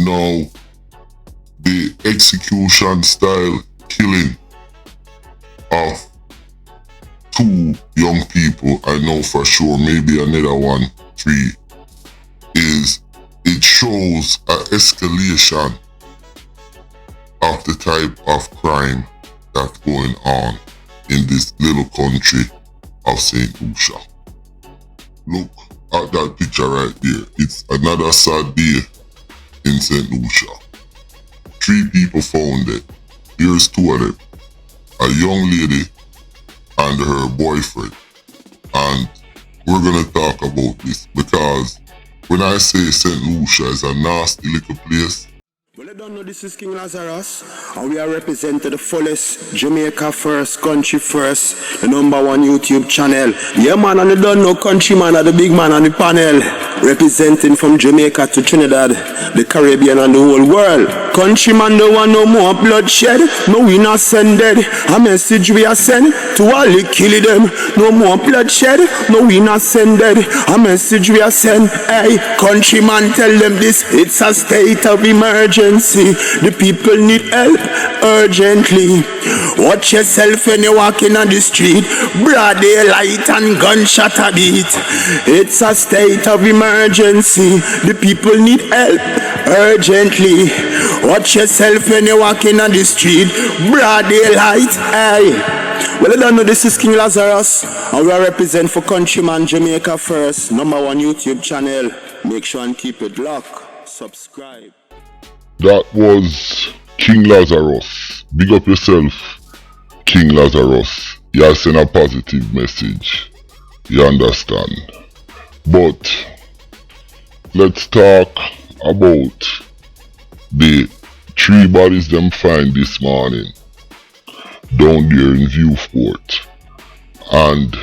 Now, the execution style killing of 2 young people, I know for sure, maybe another 1, 3, it shows an escalation of the type of crime that's going on in this little country of St. Lucia. Look at that picture right there. It's another sad day in St. Lucia. 3 people found dead. Here's 2 of them. A young lady and her boyfriend. And we're gonna talk about this because when I say St. Lucia is a nasty little place. Well, I don't know, this is King Lazarus, and we are representing the fullest Jamaica first, country first, the #1 YouTube channel. Yeah, man, and you don't know, Countryman are the big man on the panel, representing from Jamaica to Trinidad, the Caribbean and the whole world. Countryman don't want no more bloodshed, no we not send dead. A message we are send to all the kill them. No more bloodshed, no we not send dead. A message we are send. Hey, Countryman, tell them this, it's a state of emergency. The people need help urgently. Watch yourself when you're walking on the street. Broad daylight and gunshot a beat. It's a state of emergency. The people need help urgently. Watch yourself when you're walking on the street. Broad daylight, hey. Well, I don't know, this is King Lazarus, and we represent for Countryman Jamaica first, #1 YouTube channel. Make sure and keep it locked. Subscribe. That was King Lazarus. Big up yourself, King Lazarus. You send a positive message. You understand? But let's talk about the 3 bodies them find this morning down there in Viewport. And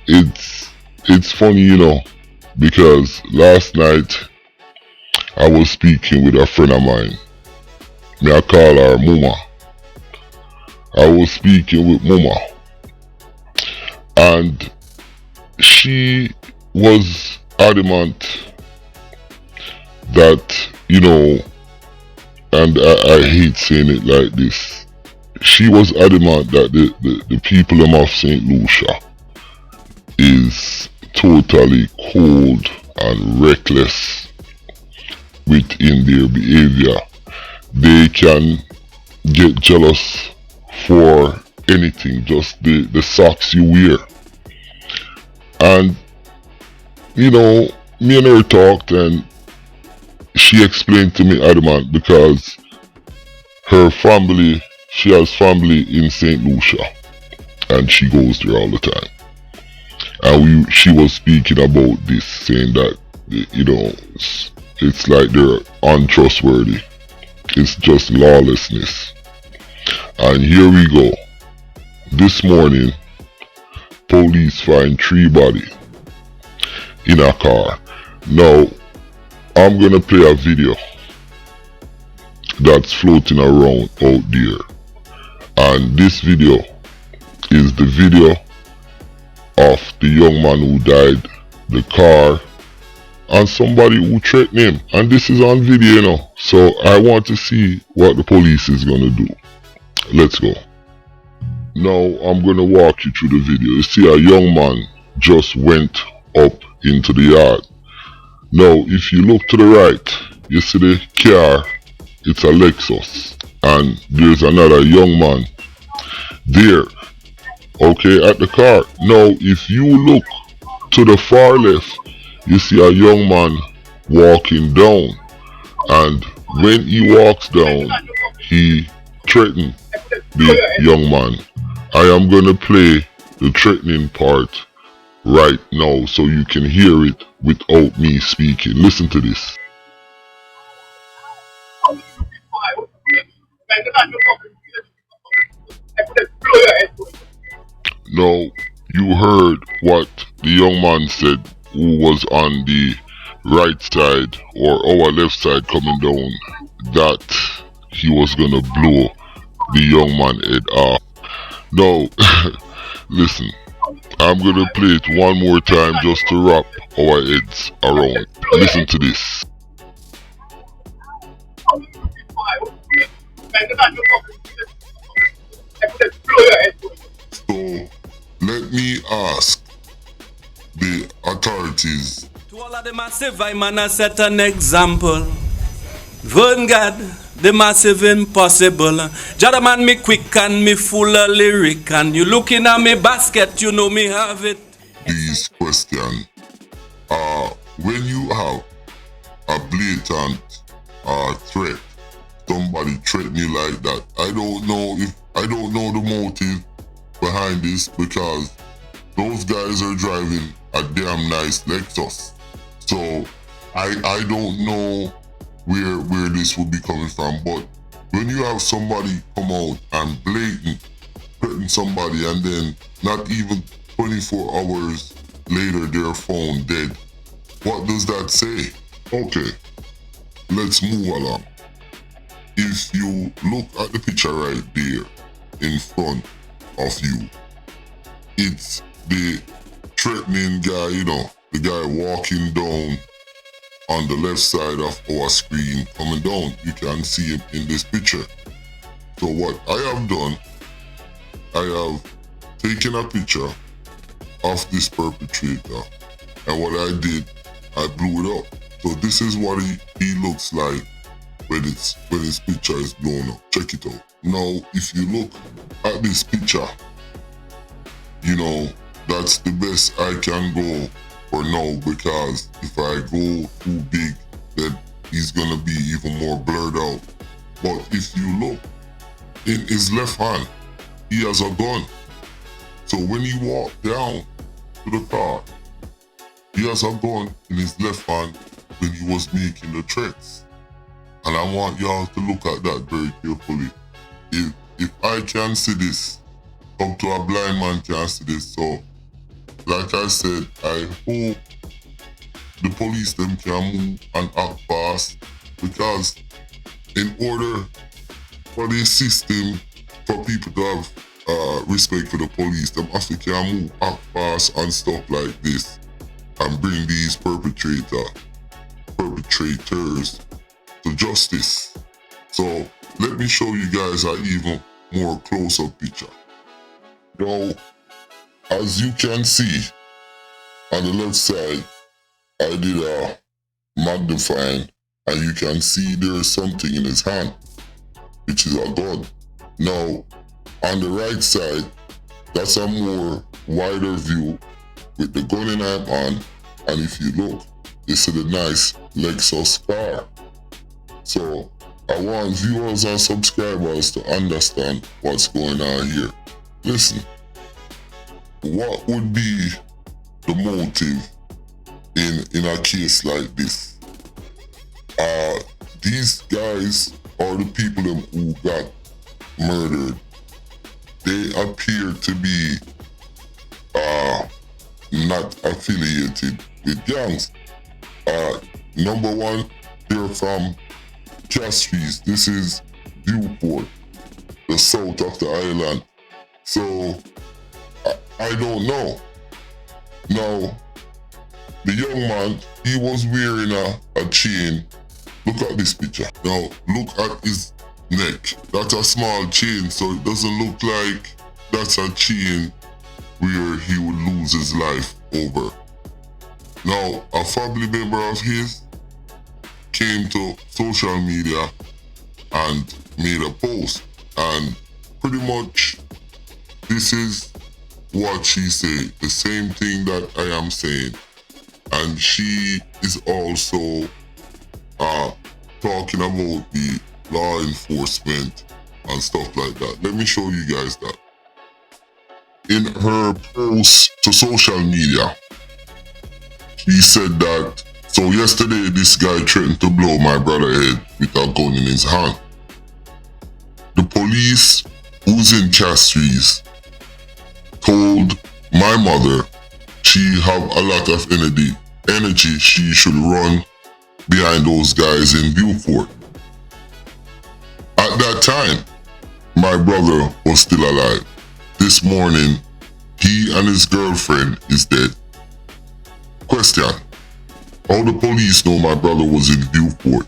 it's funny, you know, because last night I was speaking with a friend of mine. I call her Mama. I was speaking with Mama. And she was adamant that, you know, and I hate saying it like this, she was adamant that the people of St. Lucia is totally cold and reckless within their behavior. They can get jealous for anything, just the socks you wear. And you know, me and her talked, and she explained to me adamant because her family, she has family in St. Lucia and she goes there all the time. And she was speaking about this, saying that, you know, it's like they're untrustworthy. It's just lawlessness. And here we go. This morning, police find 3 bodies in a car. Now, I'm gonna play a video that's floating around out there. And this video is the video of the young man who died, the car, and somebody who threatened him. And this is on video, you know. So I want to see what the police is gonna do. Let's go. Now I'm gonna walk you through the video. You see, a young man just went up into the yard. Now if you look to the right, you see the car, it's a Lexus, and there's another young man there, okay, at the car. Now if you look to the far left, you see a young man walking down, and when he walks down, he threatened the young man. I am gonna play the threatening part right now so you can hear it without me speaking. Listen to this. Now, you heard what the young man said, who was on the right side or our left side coming down, that he was gonna blow the young man head off. Now, listen, I'm gonna play it one more time just to wrap our heads around. Listen to this. ask the authorities. To all of the massive, I man set an example. Vern God, the massive impossible. Jada man me quick and me full of lyric. And you looking at me basket, you know me have it. These questions. When you have a blatant threat, somebody threaten you like that, I don't know the motive behind this, because those guys are driving a damn nice Lexus. So I don't know where this would be coming from. But when you have somebody come out and blatant threaten somebody, and then not even 24 hours later they're found dead, what does that say? Okay, let's move along. If you look at the picture right there in front of you, it's the threatening guy, you know, the guy walking down on the left side of our screen, coming down. You can see him in this picture. So what I have done, I have taken a picture of this perpetrator, and what I did, I blew it up. So this is what he looks like when his picture is blown up. Check it out. Now, if you look at this picture, you know, that's the best I can go for now, because if I go too big, then he's gonna be even more blurred out. But if you look in his left hand, he has a gun. So when he walked down to the car, he has a gun in his left hand when he was making the threats. And I want y'all to look at that very carefully. If I can see this, up to a blind man can see this. So, like I said, I hope the police them can move and act fast, because in order for the system, for people to have respect for the police, them have to can move, act fast and stuff like this, and bring these perpetrators to justice. So let me show you guys an even more close-up picture. Now, as you can see on the left side, I did a magnifying, and you can see there's something in his hand, which is a gun. Now, on the right side, that's a more wider view with the gun in his hand, and if you look, this is a nice Lexus car. So I want viewers and subscribers to understand what's going on here. Listen, what would be the motive in a case like this? These guys are the people who got murdered. They appear to be not affiliated with gangs. Number one, they're from Castries. This is Viewport, the south of the island. So I don't know. Now, the young man, he was wearing a chain. Look at this picture. Now, look at his neck. That's a small chain, so it doesn't look like that's a chain where he would lose his life over. Now, a family member of his came to social media and made a post, and pretty much this is what she said, the same thing that I am saying. And she is also talking about the law enforcement and stuff like that. Let me show you guys that. In her post to social media, she said that, so yesterday this guy threatened to blow my brother head with a gun in his hand. The police who's in Castries told my mother she have a lot of energy, she should run behind those guys in Viewport. At that time, my brother was still alive. This morning, he and his girlfriend is dead. Question: how the police know my brother was in Viewport?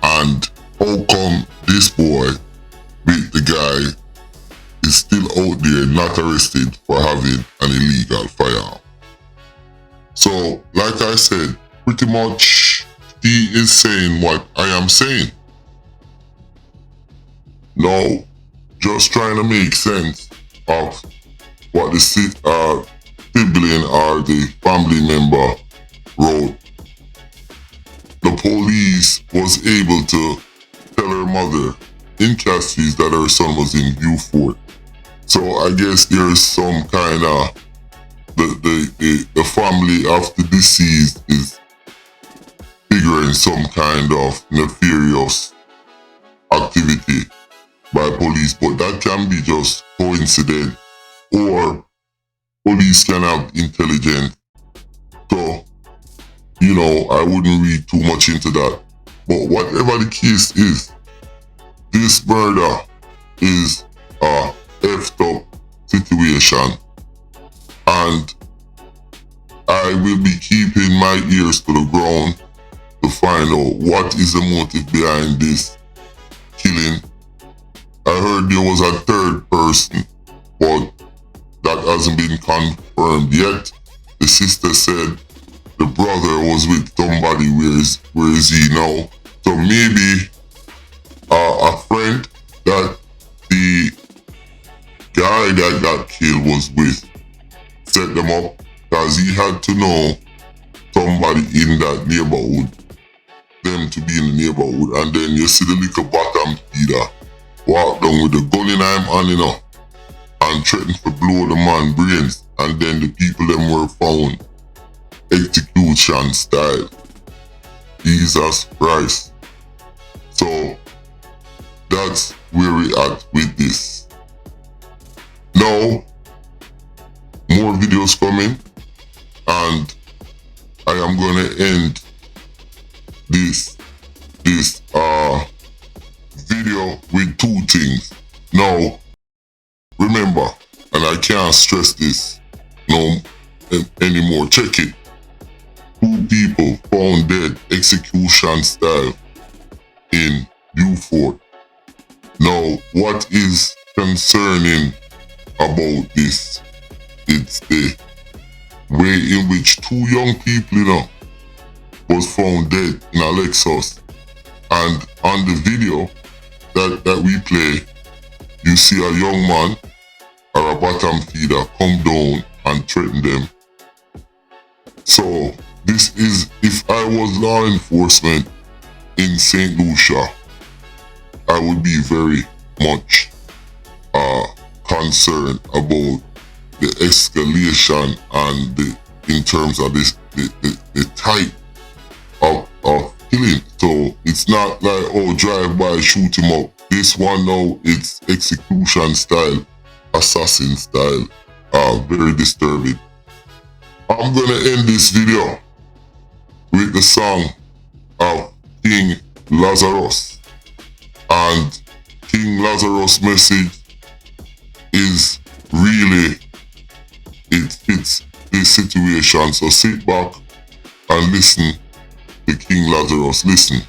And how come this boy with the guy is still out there not arrested for having an illegal firearm. So, like I said, pretty much he is saying what I am saying. Now, just trying to make sense of what the sibling or the family member wrote. The police was able to tell her mother in custody that her son was in Beaufort. So I guess there's some kind of the family of the deceased is figuring some kind of nefarious activity by police, but that can be just coincidence, or police can have intelligence. So, you know, I wouldn't read too much into that. But whatever the case is, this murder is a effed up situation, and I will be keeping my ears to the ground to find out what is the motive behind this killing. I heard there was a third person, but that hasn't been confirmed yet. The sister said the brother was with somebody. Where is he now? So maybe a friend that the guy that got killed was with set them up, because he had to know somebody in that neighborhood, them to be in the neighborhood. And then you see the little bottom feeder walk down with the gun in him hand, you know, and threaten to blow the man brains. And then the people them were found execution style. Jesus Christ. So that's where we at with this. Now, more videos coming, and I am gonna end this video with two things. Now, remember, and I can't stress this no anymore. Check it. 2 people found dead execution style in Beaufort. Now, what is concerning about this? It's the way in which 2 young people, you know, was found dead in a Lexus. And on the video that we play, you see a young man or a bottom feeder come down and threaten them. So this is, if I was law enforcement in St. Lucia, I would be very much concerned about the escalation and in terms of this the type of killing. So it's not like, oh, drive by, shoot him up. This one now, it's execution style, assassin style. Very disturbing. I'm gonna end this video with the song of King Lazarus. And King Lazarus' message is really, it fits this situation. So sit back and listen to King Lazarus. Listen.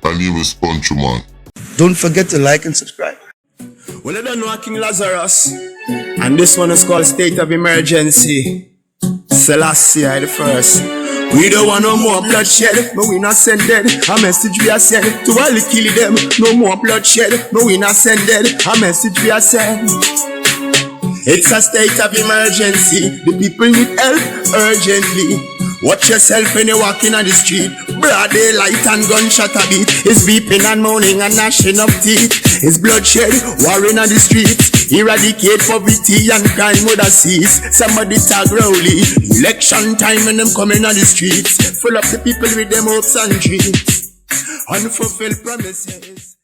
My name is Countryman. Don't forget to like and subscribe. Well, I don't know King Lazarus, and this one is called State of Emergency. Selassie the first. We don't want no more bloodshed, but we not send dead. A message we are sent to all the kill them. No more bloodshed, but we not send dead. A message we are sent. It's a state of emergency. The people need help urgently. Watch yourself when you're walking on the street. Broad daylight and gunshot a beat. It's beeping and moaning and gnashing of teeth. It's bloodshed, warring on the streets. Eradicate poverty and crime would cease. Somebody tag Rowley. Election time and them coming on the streets. Full up the people with them hopes and dreams. Unfulfilled promises.